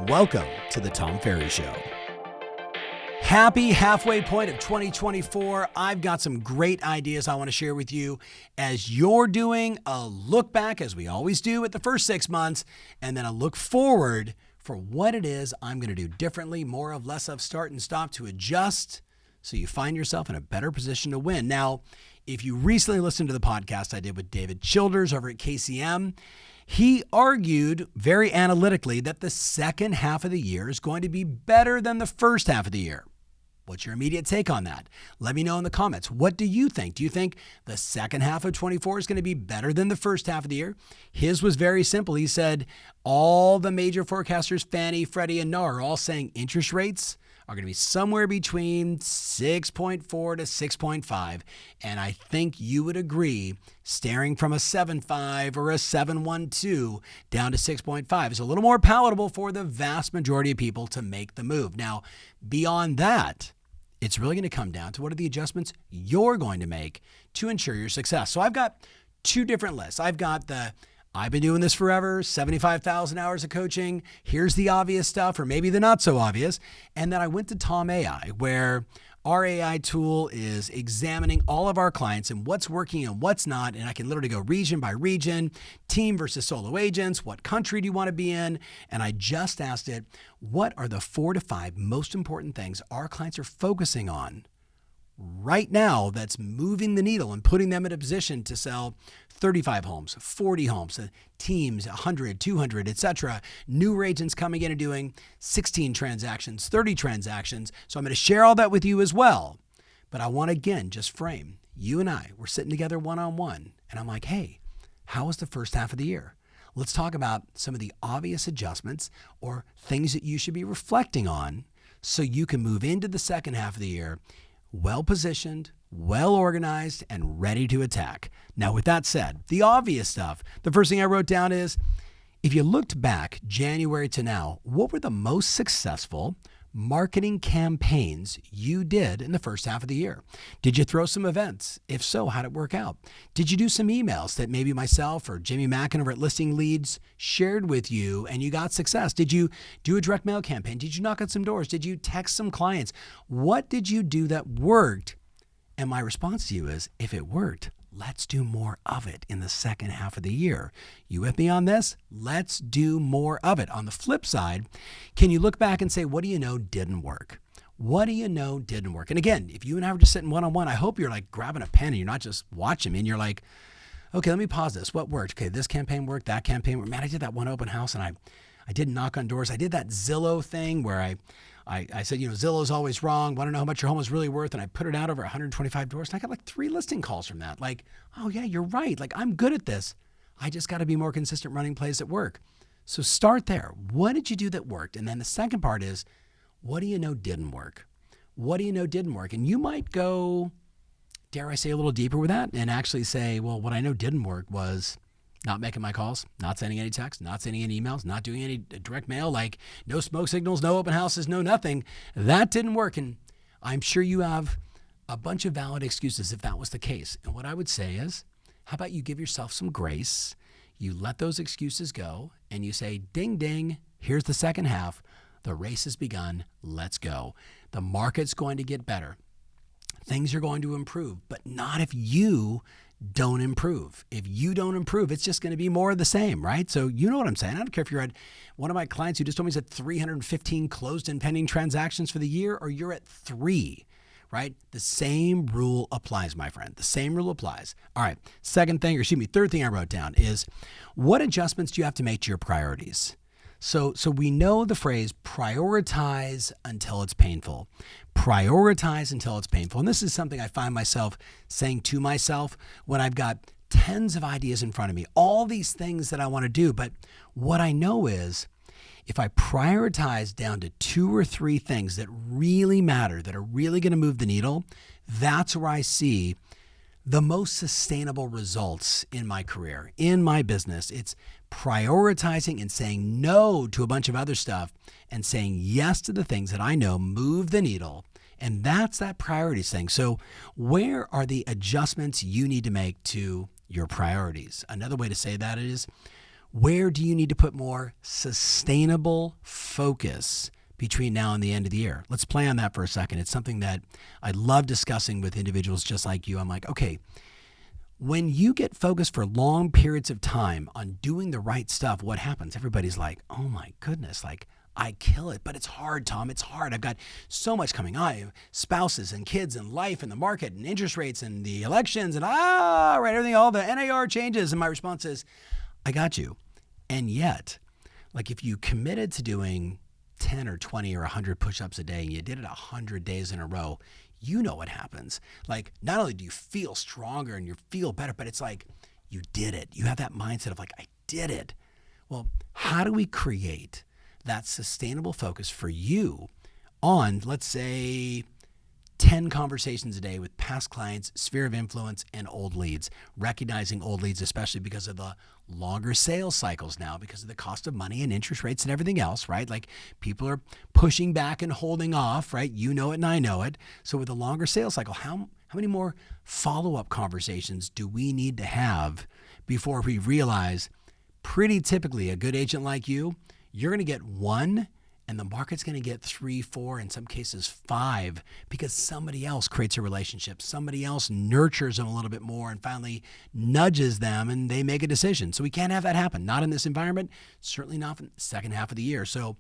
Welcome to the Tom Ferry Show. Happy halfway point of 2024. I've got some great ideas I want to share with you as you're doing a look back, as we always do at the first 6 months, and then a look forward for what it is I'm going to do differently, more of, less of, start and stop to adjust so you find yourself in a better position to win. Now, if you recently listened to the podcast I did with David Childers over at KCM, he argued very analytically that the second half of the year is going to be better than the first half of the year. What's your immediate take on that? Let me know in the comments. What do you think? Do you think the second half of 24 is going to be better than the first half of the year? His was very simple. He said all the major forecasters, Fannie, Freddie, and NAR, are all saying interest rates are going to be somewhere between 6.4 to 6.5. And I think you would agree, staring from a 7.5 or a 7.12 down to 6.5 is a little more palatable for the vast majority of people to make the move. Now, beyond that, it's really going to come down to what are the adjustments you're going to make to ensure your success. So I've got two different lists. I've got I've been doing this forever, 75,000 hours of coaching. Here's the obvious stuff, or maybe the not so obvious. And then I went to TomAI, where our AI tool is examining all of our clients and what's working and what's not. And I can literally go region by region, team versus solo agents, what country do you want to be in? And I just asked it, what are the 4 to 5 most important things our clients are focusing on right now that's moving the needle and putting them in a position to sell 35 homes, 40 homes, teams, 100, 200, etc. Newer agents coming in and doing 16 transactions, 30 transactions. So I'm going to share all that with you as well. But I want to, again, just frame you and we're sitting together one-on-one. And I'm like, hey, how was the first half of the year? Let's talk about some of the obvious adjustments or things that you should be reflecting on so you can move into the second half of the year well-positioned, well-organized, and ready to attack. Now, with that said, the obvious stuff, the first thing I wrote down is, if you looked back January to now, what were the most successful marketing campaigns you did in the first half of the year? Did you throw some events? If so, how'd it work out? Did you do some emails that maybe myself or Jimmy Mackin over at Listing Leads shared with you and you got success? Did you do a direct mail campaign? Did you knock on some doors? Did you text some clients? What did you do that worked? And my response to you is, if it worked, let's do more of it in the second half of the year. You with me on this? Let's do more of it. On the flip side, can you look back and say, what do you know didn't work? What do you know didn't work? And again, if you and I were just sitting one-on-one, I hope you're like grabbing a pen and you're not just watching me and you're like, okay, let me pause this. What worked? Okay, this campaign worked, that campaign worked. Man, I did that one open house and I did knock on doors. I did that Zillow thing where I said, Zillow's always wrong. Want to know how much your home is really worth? And I put it out over 125 doors. And I got like 3 listing calls from that. Like, oh yeah, you're right. Like, I'm good at this. I just got to be more consistent running plays at work. So start there. What did you do that worked? And then the second part is, what do you know didn't work? What do you know didn't work? And you might go, dare I say, a little deeper with that and actually say, well, what I know didn't work was not making my calls, not sending any texts, not sending any emails, not doing any direct mail, like no smoke signals, no open houses, no nothing. That didn't work. And I'm sure you have a bunch of valid excuses if that was the case. And what I would say is, how about you give yourself some grace? You let those excuses go and you say, ding, ding, here's the second half. The race has begun. Let's go. The market's going to get better. Things are going to improve, but not if you don't improve. If you don't improve, it's just going to be more of the same, right? So you know what I'm saying. I don't care if you're at one of my clients who just told me he's at 315 closed and pending transactions for the year, or you're at 3, right? The same rule applies, my friend. The same rule applies. All right. Third thing I wrote down is, what adjustments do you have to make to your priorities? So we know the phrase prioritize until it's painful. Prioritize until it's painful. And this is something I find myself saying to myself when I've got tons of ideas in front of me, all these things that I want to do. But what I know is, if I prioritize down to 2 or 3 things that really matter, that are really going to move the needle, that's where I see the most sustainable results in my career, in my business. It's prioritizing and saying no to a bunch of other stuff and saying yes to the things that I know move the needle. And that's that priorities thing. So where are the adjustments you need to make to your priorities? Another way to say that is, Where do you need to put more sustainable focus between now and the end of the year? Let's play on that for a second. It's something that I love discussing with individuals just like you. I'm like, okay, when you get focused for long periods of time on doing the right stuff, what happens? Everybody's like, oh my goodness, like I kill it, but it's hard, Tom. It's hard. I've got so much coming on. I have spouses and kids and life and the market and interest rates and the elections and everything, all the NAR changes. And my response is, I got you. And yet, like if you committed to doing 10 or 20 or 100 push-ups a day and you did it 100 days in a row, you know what happens. Like not only do you feel stronger and you feel better, but it's like you did it. You have that mindset of like, I did it. Well, how do we create that sustainable focus for you on, let's say, 10 conversations a day with past clients, sphere of influence, and old leads, recognizing old leads, especially because of the longer sales cycles now, because of the cost of money and interest rates and everything else, right? Like people are pushing back and holding off, right? You know it and I know it. So with a longer sales cycle, how many more follow-up conversations do we need to have before we realize pretty typically a good agent like you, you're going to get one and the market's going to get 3, 4, in some cases 5, because somebody else creates a relationship. Somebody else nurtures them a little bit more and finally nudges them and they make a decision. So we can't have that happen. Not in this environment, certainly not in the second half of the year. So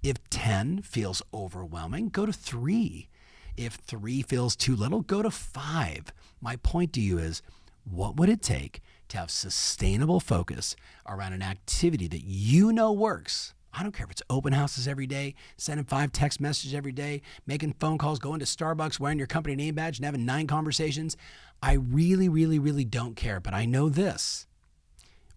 if 10 feels overwhelming, go to 3. If 3 feels too little, go to 5. My point to you is, what would it take to have sustainable focus around an activity that you know works? I don't care if it's open houses every day, sending 5 text messages every day, making phone calls, going to Starbucks, wearing your company name badge and having 9 conversations. I really, really, really don't care. But I know this.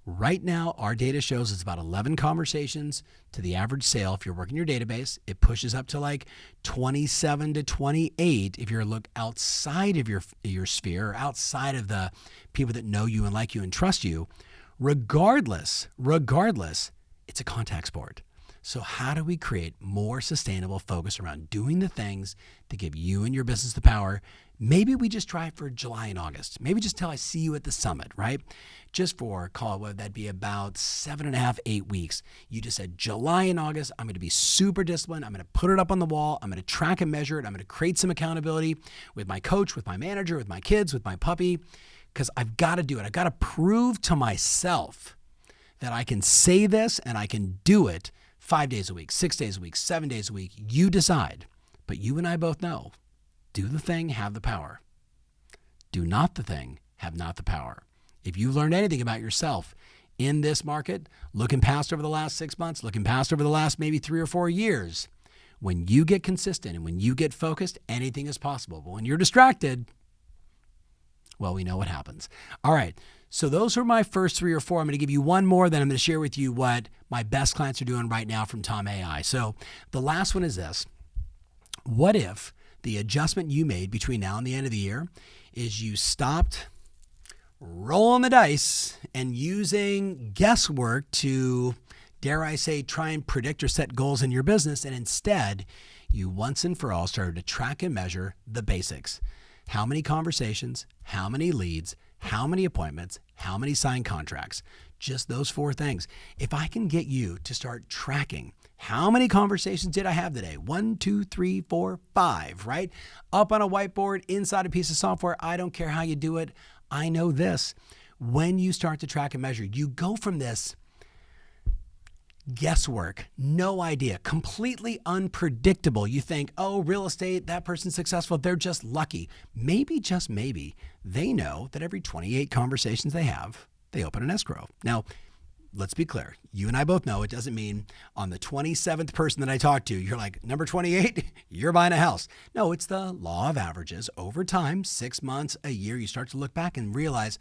Right now, our data shows it's about 11 conversations to the average sale. If you're working your database, it pushes up to like 27 to 28 if you're look outside of your sphere, or outside of the people that know you and like you and trust you. Regardless, it's a contact sport. So how do we create more sustainable focus around doing the things that give you and your business the power? Maybe we just try for July and August. Maybe just till I see you at the summit, right? Just for, call it, what that'd be about 7.5, 8 weeks. You just said July and August, I'm going to be super disciplined. I'm going to put it up on the wall. I'm going to track and measure it. I'm going to create some accountability with my coach, with my manager, with my kids, with my puppy, because I've got to do it. I've got to prove to myself that I can say this and I can do it 5 days a week, 6 days a week, 7 days a week. You decide. But you and I both know, do the thing, have the power. Do not the thing, have not the power. If you've learned anything about yourself in this market, looking past over the last 6 months, looking past over the last maybe 3 or 4 years, when you get consistent and when you get focused, anything is possible. But when you're distracted, well, we know what happens. All right. So those are my first 3 or 4. I'm going to give you one more, then I'm going to share with you what my best clients are doing right now from TomAI. So the last one is this. What if the adjustment you made between now and the end of the year is you stopped rolling the dice and using guesswork to, dare I say, try and predict or set goals in your business, and instead you once and for all started to track and measure the basics. How many conversations, how many leads, how many appointments, how many signed contracts, just those 4 things. If I can get you to start tracking, how many conversations did I have today? 1, 2, 3, 4, 5, right? Up on a whiteboard, inside a piece of software. I don't care how you do it. I know this. When you start to track and measure, you go from this guesswork, no idea, completely unpredictable. You think, oh, real estate, that person's successful, they're just lucky. Maybe, just maybe, they know that every 28 conversations they have, they open an escrow. Now, let's be clear. You and I both know it doesn't mean on the 27th person that I talk to, you're like, number 28, you're buying a house. No, it's the law of averages. Over time, 6 months, a year, you start to look back and realize,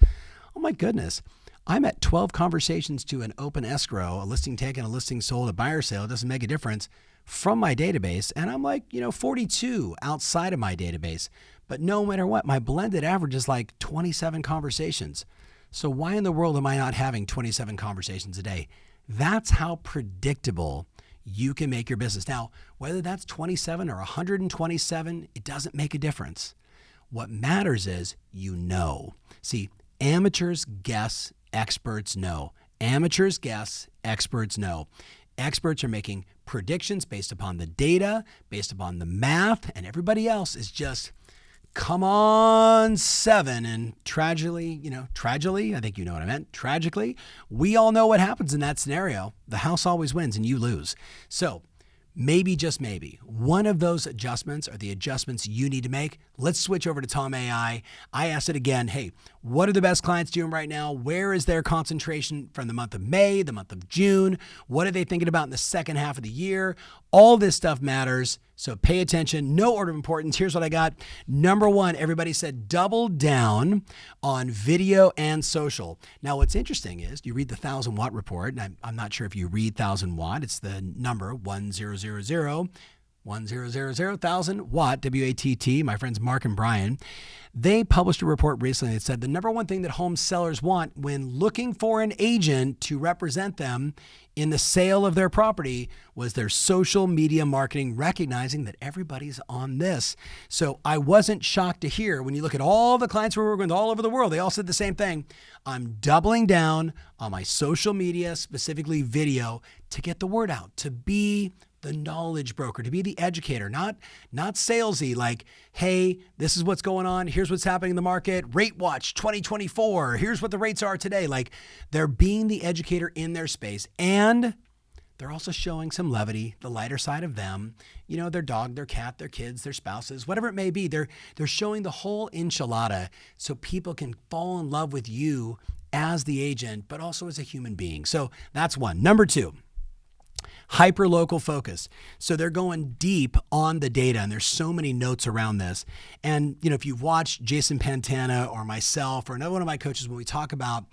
oh my goodness, I'm at 12 conversations to an open escrow, a listing taken, a listing sold, a buyer sale. It doesn't make a difference from my database. And I'm like, 42 outside of my database. But no matter what, my blended average is like 27 conversations. So why in the world am I not having 27 conversations a day? That's how predictable you can make your business. Now, whether that's 27 or 127, it doesn't make a difference. What matters is you know. See, amateurs guess, experts know. Amateurs guess, experts know. Experts are making predictions based upon the data, based upon the math, and everybody else is just, come on, 7. And tragically, I think you know what I meant. Tragically, we all know what happens in that scenario. The house always wins and you lose. So maybe, just maybe, one of those adjustments are the adjustments you need to make. Let's switch over to TomAI. I asked it again, hey, what are the best clients doing right now? Where is their concentration from the month of May, the month of June? What are they thinking about in the second half of the year? All this stuff matters, so pay attention. No order of importance. Here's what I got. Number 1, everybody said double down on video and social. Now, what's interesting is you read the 1,000-watt report, and I'm not sure if you read 1,000-watt. It's the number 1000. 1000,000 watt, W-A-T-T, my friends Mark and Brian. They published a report recently that said the number one thing that home sellers want when looking for an agent to represent them in the sale of their property was their social media marketing, recognizing that everybody's on this. So I wasn't shocked to hear when you look at all the clients we're working with all over the world, they all said the same thing. I'm doubling down on my social media, specifically video, to get the word out, to be the knowledge broker, to be the educator, not salesy, like, hey, this is what's going on. Here's what's happening in the market. Rate Watch 2024. Here's what the rates are today. Like, they're being the educator in their space, and they're also showing some levity, the lighter side of them, their dog, their cat, their kids, their spouses, whatever it may be. They're showing the whole enchilada so people can fall in love with you as the agent, but also as a human being. So that's one. Number 2. Hyper-local focus. So they're going deep on the data, and there's so many notes around this. And, if you've watched Jason Pantana or myself or another one of my coaches, when we talk about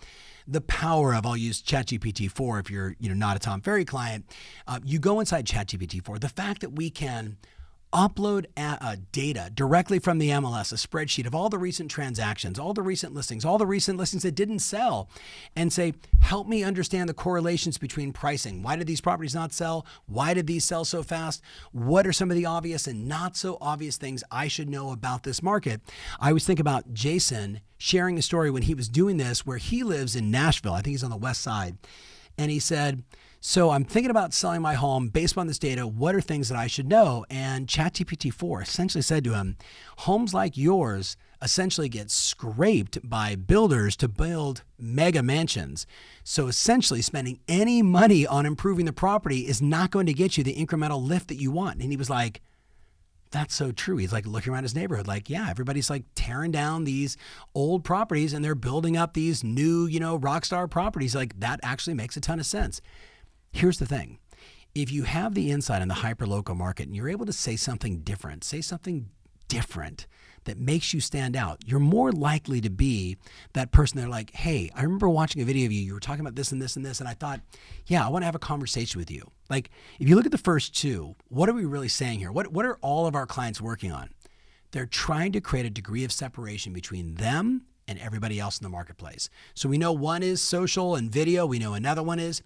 the power of, I'll use ChatGPT-4 if you're not a Tom Ferry client, you go inside ChatGPT-4, the fact that we can upload data directly from the MLS, a spreadsheet of all the recent transactions, all the recent listings that didn't sell, and say, help me understand the correlations between pricing. Why did these properties not sell? Why did these sell so fast? What are some of the obvious and not so obvious things I should know about this market? I always think about Jason sharing a story when he was doing this, where he lives in Nashville. I think he's on the west side. And he said, so I'm thinking about selling my home based on this data. What are things that I should know? And ChatGPT-4 essentially said to him, homes like yours essentially get scraped by builders to build mega mansions. So essentially spending any money on improving the property is not going to get you the incremental lift that you want. And he was like, that's so true. He's like looking around his neighborhood, like, yeah, everybody's like tearing down these old properties and they're building up these new, rock star properties. Like, that actually makes a ton of sense. Here's the thing. If you have the insight on the hyperlocal market and you're able to say something different that makes you stand out, you're more likely to be that person. They're like, hey, I remember watching a video of you. You were talking about this and this and this. And I thought, yeah, I want to have a conversation with you. Like, if you look at the first 2, what are we really saying here? What are all of our clients working on? They're trying to create a degree of separation between them and everybody else in the marketplace. So we know one is social and video. We know another one is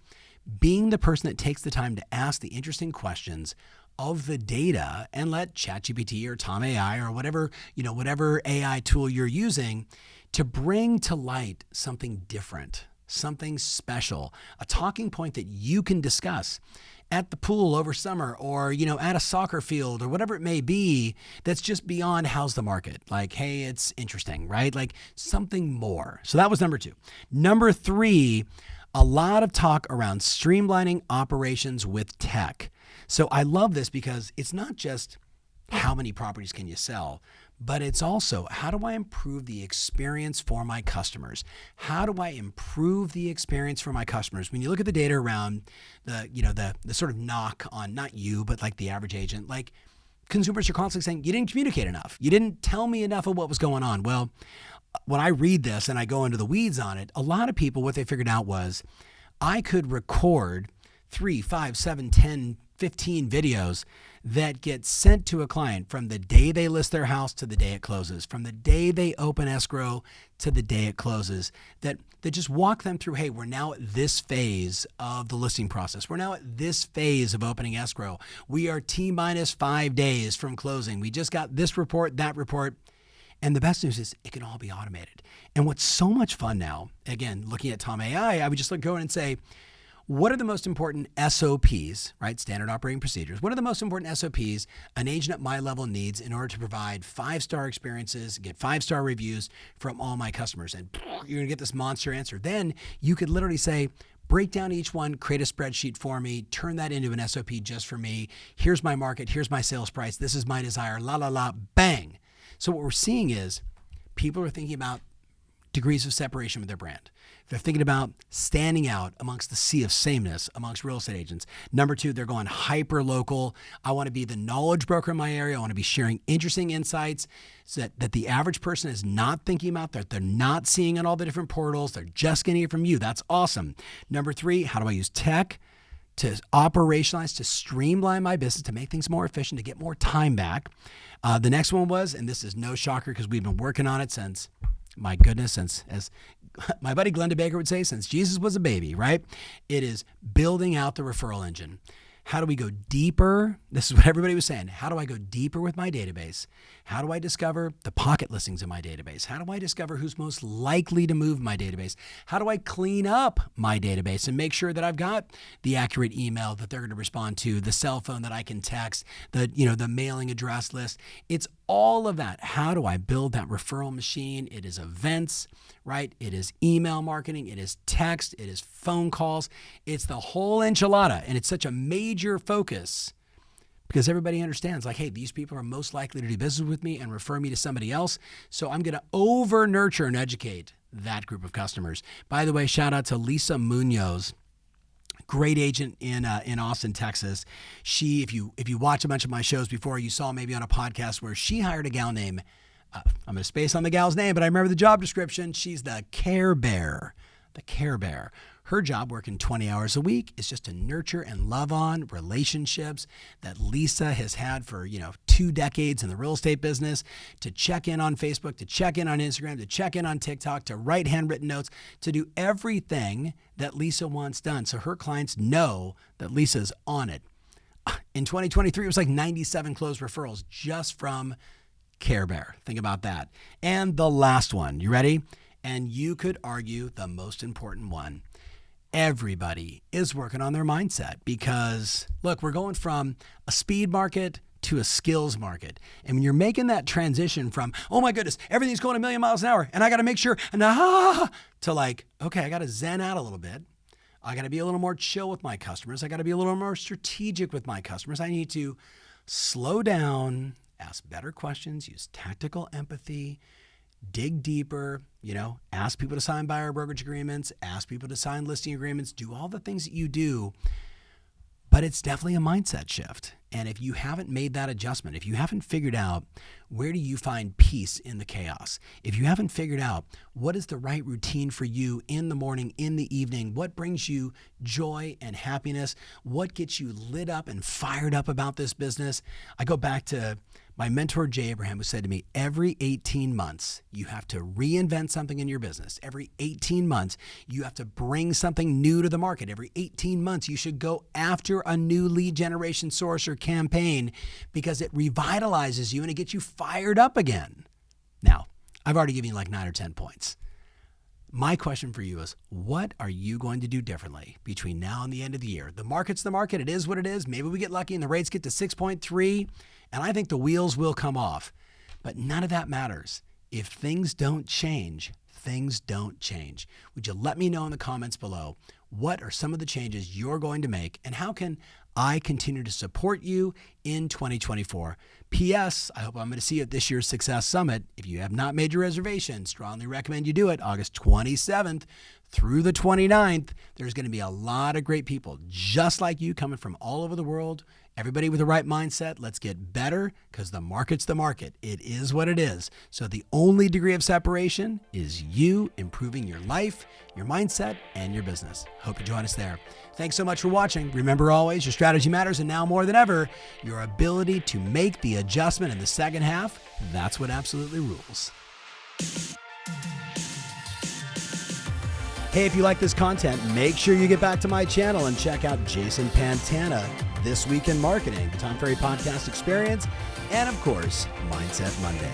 being the person that takes the time to ask the interesting questions of the data and let ChatGPT or TomAI or whatever AI tool you're using to bring to light something different, something special, a talking point that you can discuss at the pool over summer or, at a soccer field or whatever it may be, that's just beyond how's the market. Like, hey, it's interesting, right? Like something more. So that was number 2. Number 3, a lot of talk around streamlining operations with tech. So I love this because it's not just how many properties can you sell, but it's also, how do I improve the experience for my customers? How do I improve the experience for my customers? When you look at the data around the sort of knock on, not you, but like the average agent, like consumers are constantly saying, you didn't communicate enough. You didn't tell me enough of what was going on. Well, when I read this and I go into the weeds on it, a lot of people, what they figured out was I could record 3, 5, 7, 10, 15 videos that get sent to a client from the day they list their house to the day it closes, from the day they open escrow to the day it closes, that just walk them through, hey, we're now at this phase of the listing process. We're now at this phase of opening escrow. We are T-minus 5 days from closing. We just got this report, that report. And the best news is it can all be automated. And what's so much fun now, again, looking at TomAI, I would just go in and say, what are the most important SOPs, right? Standard operating procedures. What are the most important SOPs an agent at my level needs in order to provide 5-star experiences, get 5-star reviews from all my customers? And you're going to get this monster answer. Then you could literally say, break down each one, create a spreadsheet for me, turn that into an SOP just for me. Here's my market. Here's my sales price. This is my desire. La, la, la, bang. So what we're seeing is people are thinking about degrees of separation with their brand. They're thinking about standing out amongst the sea of sameness amongst real estate agents. Number 2, they're going hyper local. I want to be the knowledge broker in my area. I want to be sharing interesting insights so that the average person is not thinking about, that they're not seeing on all the different portals. They're just getting it from you. That's awesome. Number 3, how do I use tech to operationalize, to streamline my business, to make things more efficient, to get more time back? The next one was, and this is no shocker because we've been working on it since, my goodness, since, as my buddy Glenda Baker would say, since Jesus was a baby, right? It is building out the referral engine. How do we go deeper? This is what everybody was saying. How do I go deeper with my database? How do I discover the pocket listings in my database? How do I discover who's most likely to move my database? How do I clean up my database and make sure that I've got the accurate email that they're going to respond to, the cell phone that I can text, the mailing address list? It's all of that. How do I build that referral machine? It is events, right? It is email marketing. It is text. It is phone calls. It's the whole enchilada. And it's such a major focus because everybody understands, like, hey, these people are most likely to do business with me and refer me to somebody else. So I'm going to over nurture and educate that group of customers. By the way, shout out to Lisa Munoz, great agent in Austin, Texas. She, if you watch a bunch of my shows before, you saw maybe on a podcast where she hired a gal named, I'm going to space on the gal's name, but I remember the job description. She's the Care Bear. The Care Bear. Her job, working 20 hours a week, is just to nurture and love on relationships that Lisa has had for 2 decades in the real estate business, to check in on Facebook, to check in on Instagram, to check in on TikTok, to write handwritten notes, to do everything that Lisa wants done. So her clients know that Lisa's on it. In 2023, it was like 97 closed referrals just from Care Bear. Think about that. And the last one, you ready? And you could argue the most important one. Everybody is working on their mindset because, look, we're going from a speed market to a skills market. And when you're making that transition from, oh my goodness, everything's going a million miles an hour and I got to make sure, to like, okay, I got to zen out a little bit. I got to be a little more chill with my customers. I got to be a little more strategic with my customers. I need to slow down, ask better questions, use tactical empathy, dig deeper, ask people to sign buyer brokerage agreements, ask people to sign listing agreements, do all the things that you do. But it's definitely a mindset shift. And if you haven't made that adjustment, if you haven't figured out where do you find peace in the chaos, if you haven't figured out what is the right routine for you in the morning, in the evening, what brings you joy and happiness, what gets you lit up and fired up about this business, I go back to my mentor, Jay Abraham, who said to me, every 18 months, you have to reinvent something in your business. Every 18 months, you have to bring something new to the market. Every 18 months, you should go after a new lead generation source or campaign because it revitalizes you and it gets you fired up again. Now, I've already given you like 9 or 10 points. My question for you is, what are you going to do differently between now and the end of the year? The market's the market. It is what it is. Maybe we get lucky and the rates get to 6.3, and I think the wheels will come off. But none of that matters. If things don't change, things don't change. Would you let me know in the comments below, what are some of the changes you're going to make, and how can I continue to support you in 2024? P.S. I hope I'm going to see you at this year's Success Summit. If you have not made your reservation, strongly recommend you do it. August 27th through the 29th. There's going to be a lot of great people just like you coming from all over the world. Everybody with the right mindset. Let's get better because the market's the market. It is what it is. So the only degree of separation is you improving your life, your mindset, and your business. Hope you join us there. Thanks so much for watching. Remember always, your strategy matters, and now more than ever, your ability to make the adjustment in the second half, that's what absolutely rules. Hey, if you like this content, make sure you get back to my channel and check out Jason Pantana, This Week in Marketing, the Tom Ferry Podcast Experience, and of course, Mindset Monday.